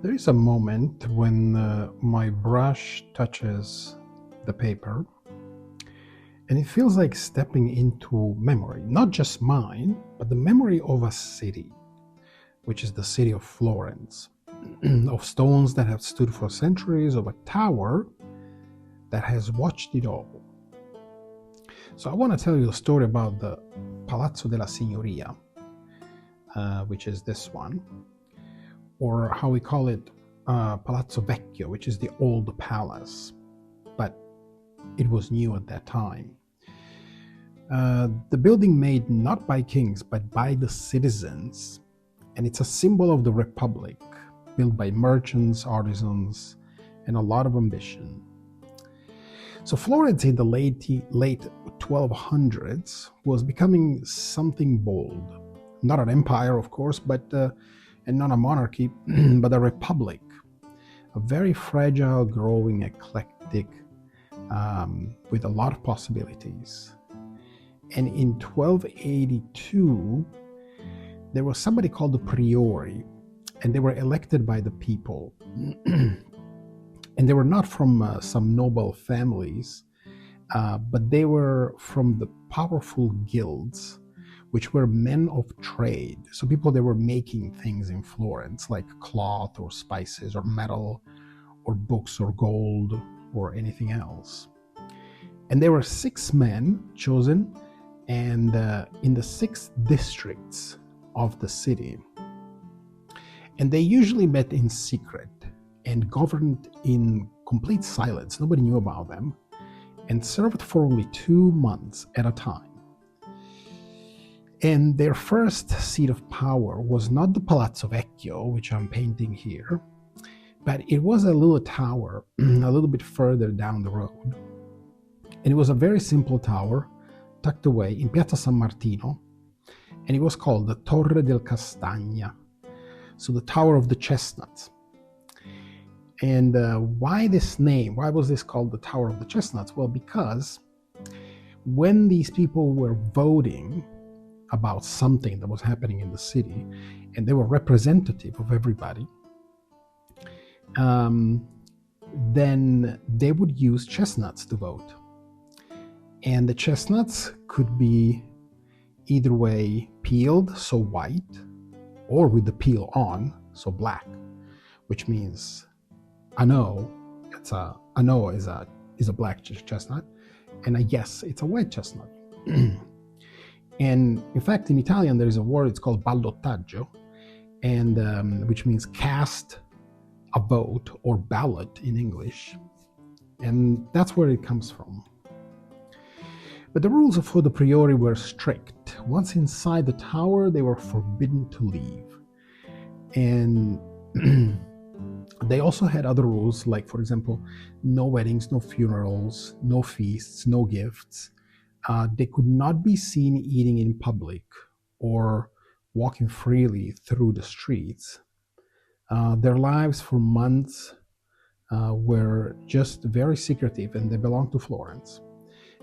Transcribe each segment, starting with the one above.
There is a moment when my brush touches the paper and it feels like stepping into memory, not just mine, but the memory of a city, which is the city of Florence, of stones that have stood for centuries, of a tower that has watched it all. So I want to tell you a story about the Palazzo della Signoria, which is this one, or how we call it Palazzo Vecchio, which is the old palace, but it was new at that time. The building made not by kings, but by the citizens, and it's a symbol of the Republic, built by merchants, artisans, and a lot of ambition. So Florence in the late 1200s was becoming something bold. Not an empire, of course, and not a monarchy, but a republic. A very fragile, growing, eclectic, with a lot of possibilities. And in 1282, there was somebody called the Priori, and they were elected by the people. And they were not from some noble families, but they were from the powerful guilds, which were men of trade. So people that were making things in Florence, like cloth or spices or metal or books or gold or anything else. And there were 6 men chosen, and in the 6 districts of the city. And they usually met in secret and governed in complete silence. Nobody knew about them, and served for only 2 months at a time. And their first seat of power was not the Palazzo Vecchio, which I'm painting here, but it was a little tower a little bit further down the road. And it was a very simple tower tucked away in Piazza San Martino, and it was called the Torre del Castagna, so the Tower of the Chestnuts. And why this name? Why was this called the Tower of the Chestnuts? Well, because when these people were voting about something that was happening in the city, and they were representative of everybody, then they would use chestnuts to vote. And the chestnuts could be either way peeled, so white, or with the peel on, so black, which means a no is a black chestnut, and a yes, it's a white chestnut. And in fact, in Italian, there is a word, it's called ballottaggio, and which means cast a vote, or ballot in English. And that's where it comes from. But the rules for the Priori were strict. Once inside the tower, they were forbidden to leave. And they also had other rules, like, for example, no weddings, no funerals, no feasts, no gifts. They could not be seen eating in public or walking freely through the streets. Their lives for months were just very secretive, and they belonged to Florence.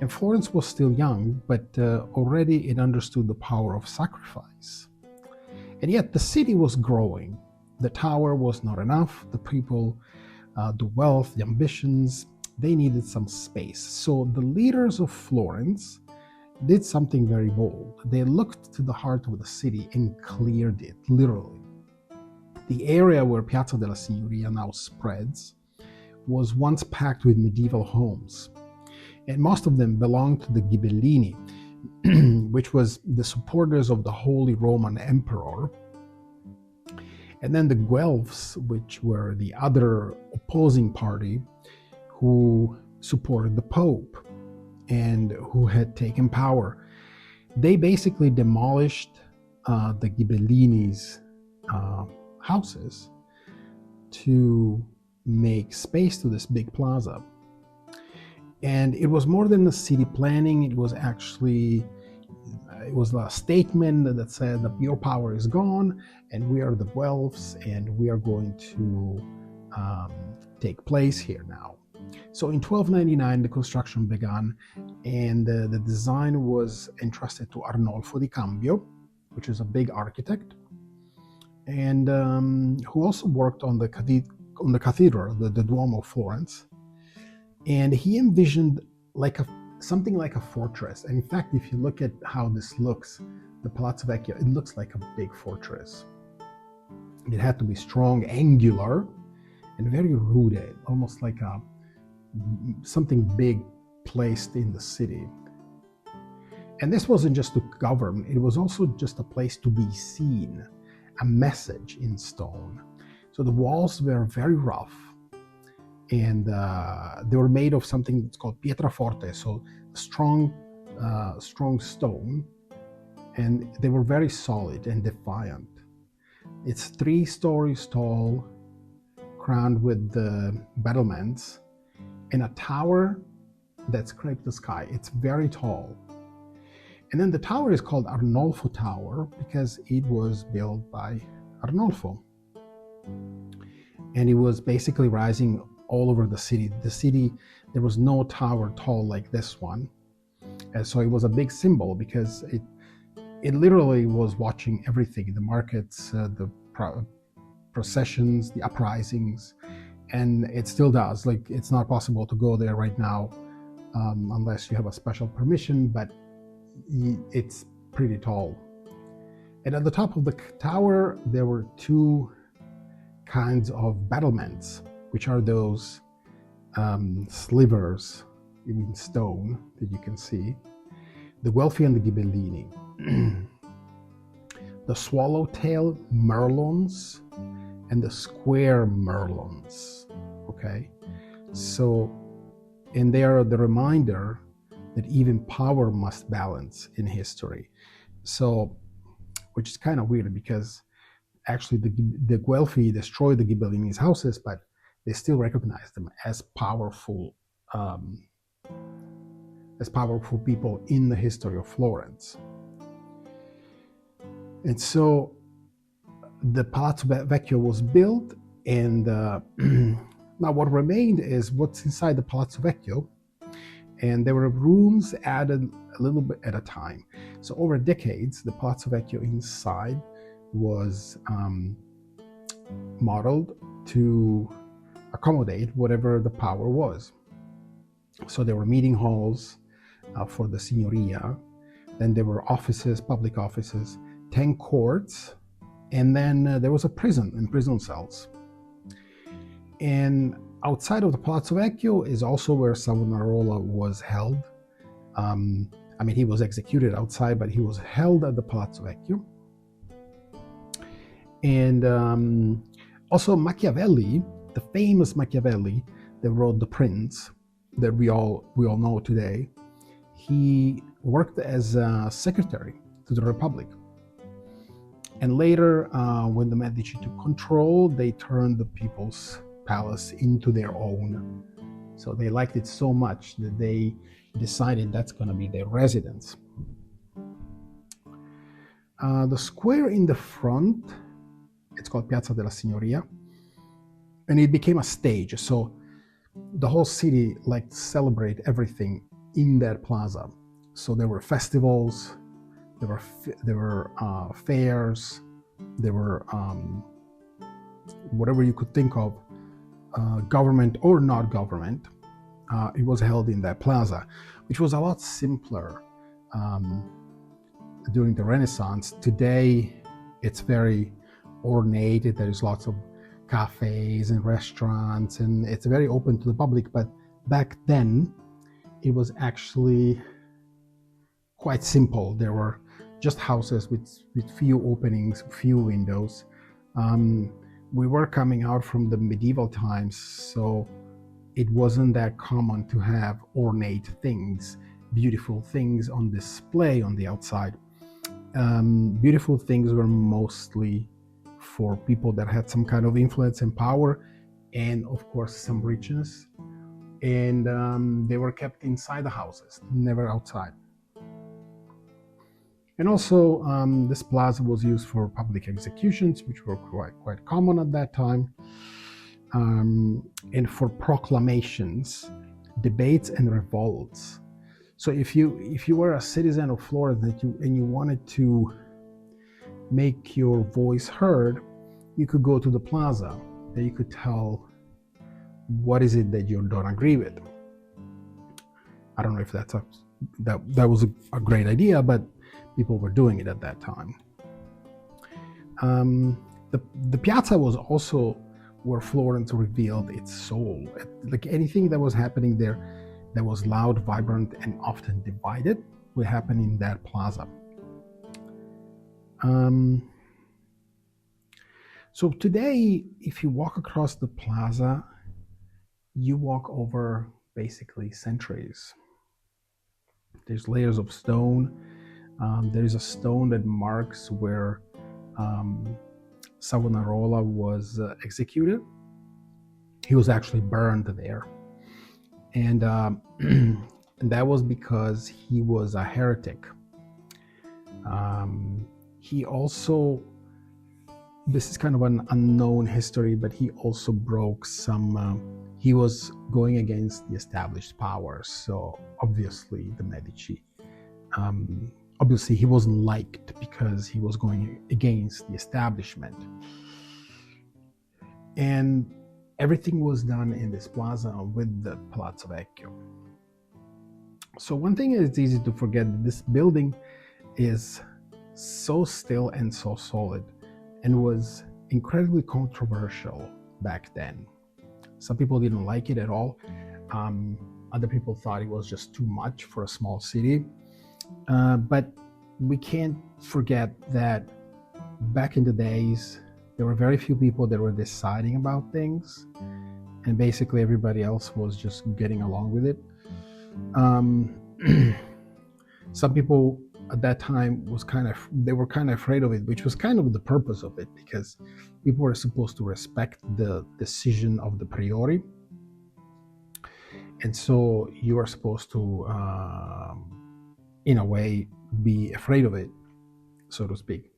And Florence was still young, but already it understood the power of sacrifice. And yet the city was growing. The tower was not enough. The people, the wealth, the ambitions, they needed some space. So the leaders of Florence did something very bold. They looked to the heart of the city and cleared it, literally. The area where Piazza della Signoria now spreads was once packed with medieval homes, and most of them belonged to the Ghibellini, which was the supporters of the Holy Roman Emperor. And then the Guelphs, which were the other opposing party who supported the Pope and who had taken power. They basically demolished the Ghibellini's houses to make space to this big plaza. And it was more than a city planning. It was actually, it was a statement that said that your power is gone, and we are the Guelphs, and we are going to take place here now. So in 1299, the construction began, and the design was entrusted to Arnolfo di Cambio, which is a big architect. and who also worked on the cathedral, the Duomo of Florence. And he envisioned something like a fortress. And in fact, if you look at how this looks, the Palazzo Vecchio, it looks like a big fortress. It had to be strong, angular, and very rooted, almost like something big placed in the city. And this wasn't just to govern, it was also just a place to be seen, a message in stone. So the walls were very rough, and they were made of something that's called pietraforte, so strong stone, and they were very solid and defiant. It's 3 stories tall, crowned with the battlements, and a tower that scraped the sky. It's very tall. And then the tower is called Arnolfo Tower because it was built by Arnolfo. And it was basically rising all over the city. The city, there was no tower tall like this one. And so it was a big symbol because it literally was watching everything, the markets, the processions, the uprisings, and it still does. Like, it's not possible to go there right now unless you have a special permission, but it's pretty tall. And at the top of the tower, there were 2 kinds of battlements, which are those slivers in stone that you can see, the Guelfi and the Ghibellini, the swallowtail merlons and the square merlons. Okay, so, and they are the reminder that even power must balance in history. So, which is kind of weird because actually the Guelfi destroyed the Ghibellini's houses, but they still recognize them as powerful people in the history of Florence. And so the Palazzo Vecchio was built, and now what remained is what's inside the Palazzo Vecchio, and there were rooms added a little bit at a time. So over decades, the Palazzo Vecchio inside was modeled to accommodate whatever the power was. So there were meeting halls for the Signoria, then there were offices, public offices, 10 courts, and then there was a prison and prison cells. And outside of the Palazzo Vecchio is also where Savonarola was held. I mean, he was executed outside, but he was held at the Palazzo Vecchio. And also Machiavelli, the famous Machiavelli that wrote The Prince, that we all know today, he worked as a secretary to the Republic. And later, when the Medici took control, they turned the people's palace into their own. So they liked it so much that they decided that's going to be their residence. The square in the front, it's called Piazza della Signoria, and it became a stage. So the whole city liked to celebrate everything in that plaza. So there were festivals, there were fairs, there were whatever you could think of, government or not government. It was held in that plaza, which was a lot simpler during the Renaissance. Today, it's very ornate. There is lots of cafes and restaurants, and it's very open to the public. But back then, it was actually quite simple. There were just houses with few openings, few windows. We were coming out from the medieval times, so it wasn't that common to have ornate things, beautiful things on display on the outside. Beautiful things were mostly for people that had some kind of influence and power, and of course some richness. And they were kept inside the houses, never outside. And also, this plaza was used for public executions, which were quite common at that time, and for proclamations, debates, and revolts. So if you were a citizen of Florence and you wanted to make your voice heard, you could go to the plaza and you could tell what is it that you don't agree with. I don't know if that was a great idea, but people were doing it at that time. The piazza was also where Florence revealed its soul. Like anything that was happening there that was loud, vibrant, and often divided would happen in that plaza. So today, if you walk across the plaza, you walk over basically centuries. There's layers of stone. There's a stone that marks where Savonarola was executed. He was actually burned there. And that was because he was a heretic. He also, this is kind of an unknown history, but he also broke some, he was going against the established powers. So obviously the Medici, obviously he wasn't liked because he was going against the establishment. And everything was done in this plaza with the Palazzo Vecchio. So one thing is easy to forget, that this building is so still and so solid and was incredibly controversial back then. Some people didn't like it at all. Other people thought it was just too much for a small city. But we can't forget that back in the days, there were very few people that were deciding about things, and basically everybody else was just getting along with it. Some people at that time they were kind of afraid of it, which was kind of the purpose of it, because people were supposed to respect the decision of the priori, and so you are supposed to, in a way, be afraid of it, so to speak.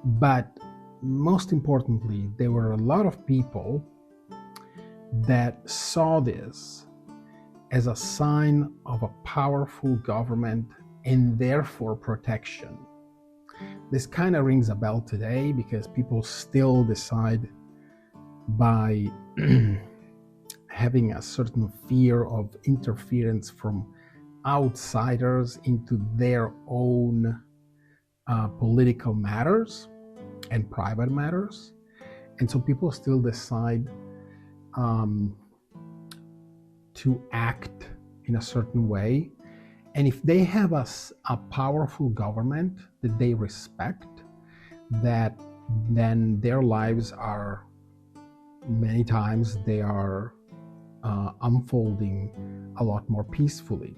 But most importantly, there were a lot of people that saw this as a sign of a powerful government and therefore protection. This kind of rings a bell today because people still decide by having a certain fear of interference from outsiders into their own political matters and private matters. And so people still decide to act in a certain way. And if they have a powerful government that they respect, that then their lives are, many times they are unfolding a lot more peacefully.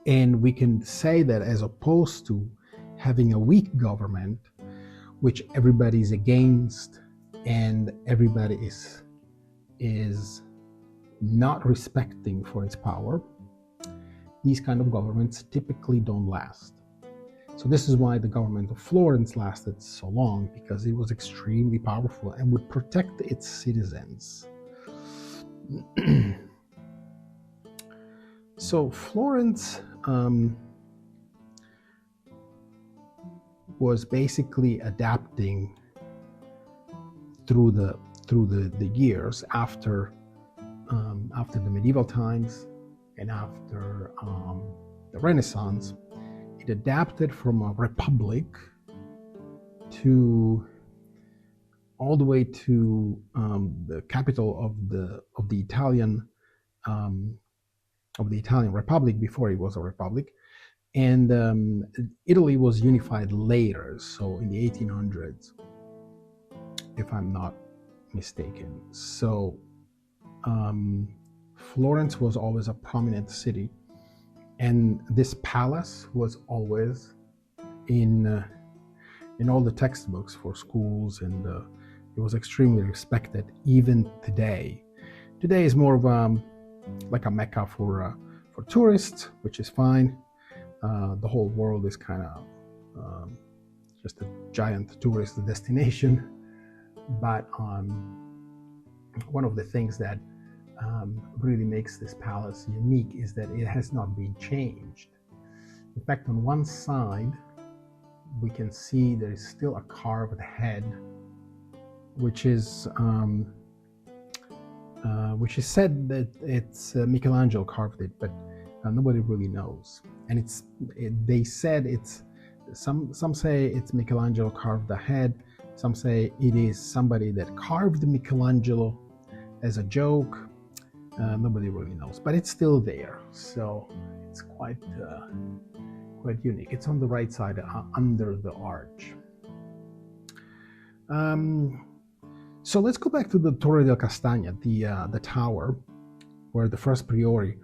And we can say that as opposed to having a weak government, which everybody is against and everybody is not respecting for its power, these kind of governments typically don't last. So this is why the government of Florence lasted so long, because it was extremely powerful and would protect its citizens. So Florence was basically adapting through the years after the medieval times and after the Renaissance. It adapted from a republic to all the way to the capital of the Italian Republic before it was a republic, and Italy was unified later, so in the 1800s, if I'm not mistaken. So Florence was always a prominent city, and this palace was always in all the textbooks for schools, and it was extremely respected even today. Today is more of like a mecca for tourists, which is fine. The whole world is kind of just a giant tourist destination. But one of the things that really makes this palace unique is that it has not been changed. In fact, on one side, we can see there is still a carved head which is said that it's Michelangelo carved it, but nobody really knows. And they said it's some say it's Michelangelo carved the head. Some say it is somebody that carved Michelangelo as a joke. Nobody really knows, but it's still there, so it's quite unique. It's on the right side, under the arch. So let's go back to the Torre del Castagna, the tower, where the first priori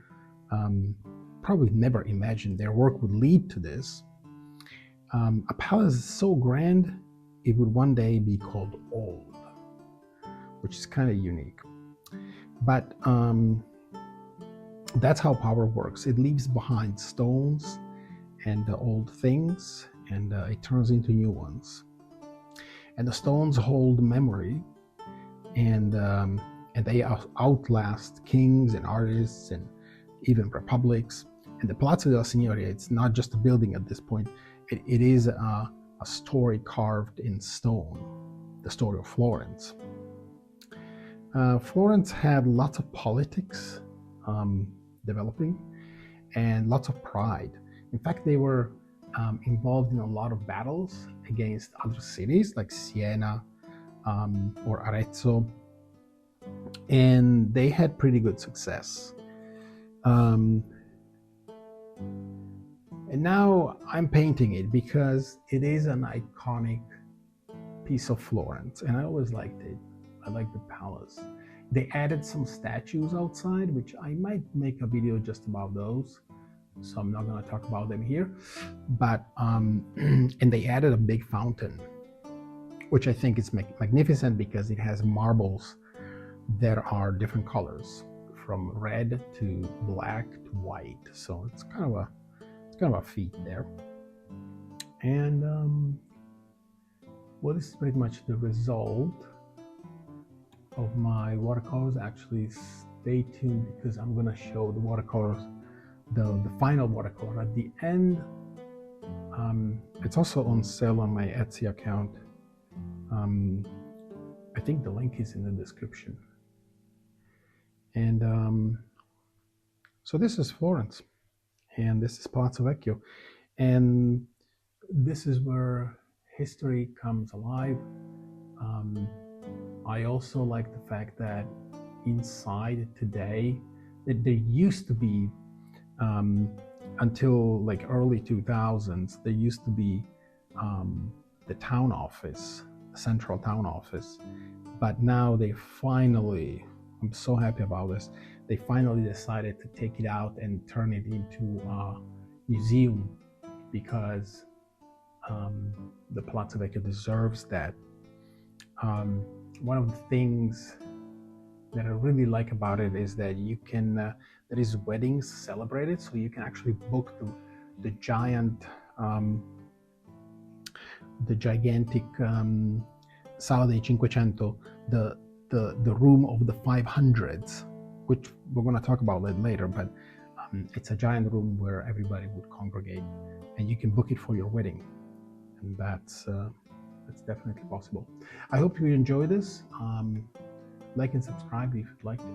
probably never imagined their work would lead to this. A palace so grand, it would one day be called old, which is kind of unique. But that's how power works. It leaves behind stones and old things, and it turns into new ones. And the stones hold memory, and they outlast kings and artists and even republics. And the Palazzo della Signoria, it's not just a building at this point. It is a story carved in stone, the story of Florence. Florence had lots of politics developing and lots of pride. In fact, they were involved in a lot of battles against other cities like Siena or Arezzo, and they had pretty good success. And now I'm painting it because it is an iconic piece of Florence, and I always liked it. I like the palace. They added some statues outside, which I might make a video just about those, so I'm not going to talk about them here. But and they added a big fountain, which I think is magnificent because it has marbles that are different colors, from red to black to white. So it's kind of a feat there. And well, this is pretty much the result of my watercolors. Actually, stay tuned because I'm gonna show the watercolors, the final watercolor at the end. It's also on sale on my Etsy account. I think the link is in the description. And so this is Florence, and this is Palazzo Vecchio, and this is where history comes alive. I also like the fact that inside today, there used to be, until like early 2000s, there used to be the town office, the central town office. But now they finally, I'm so happy about this, they finally decided to take it out and turn it into a museum, because the Palazzo Vecchio deserves that. One of the things that I really like about it is that you can, there is weddings celebrated, so you can actually book the gigantic Sala dei Cinquecento, the room of the 500s, which we're going to talk about that later, but it's a giant room where everybody would congregate, and you can book it for your wedding, and that's definitely possible. I hope you enjoy this. Like and subscribe if you'd like to.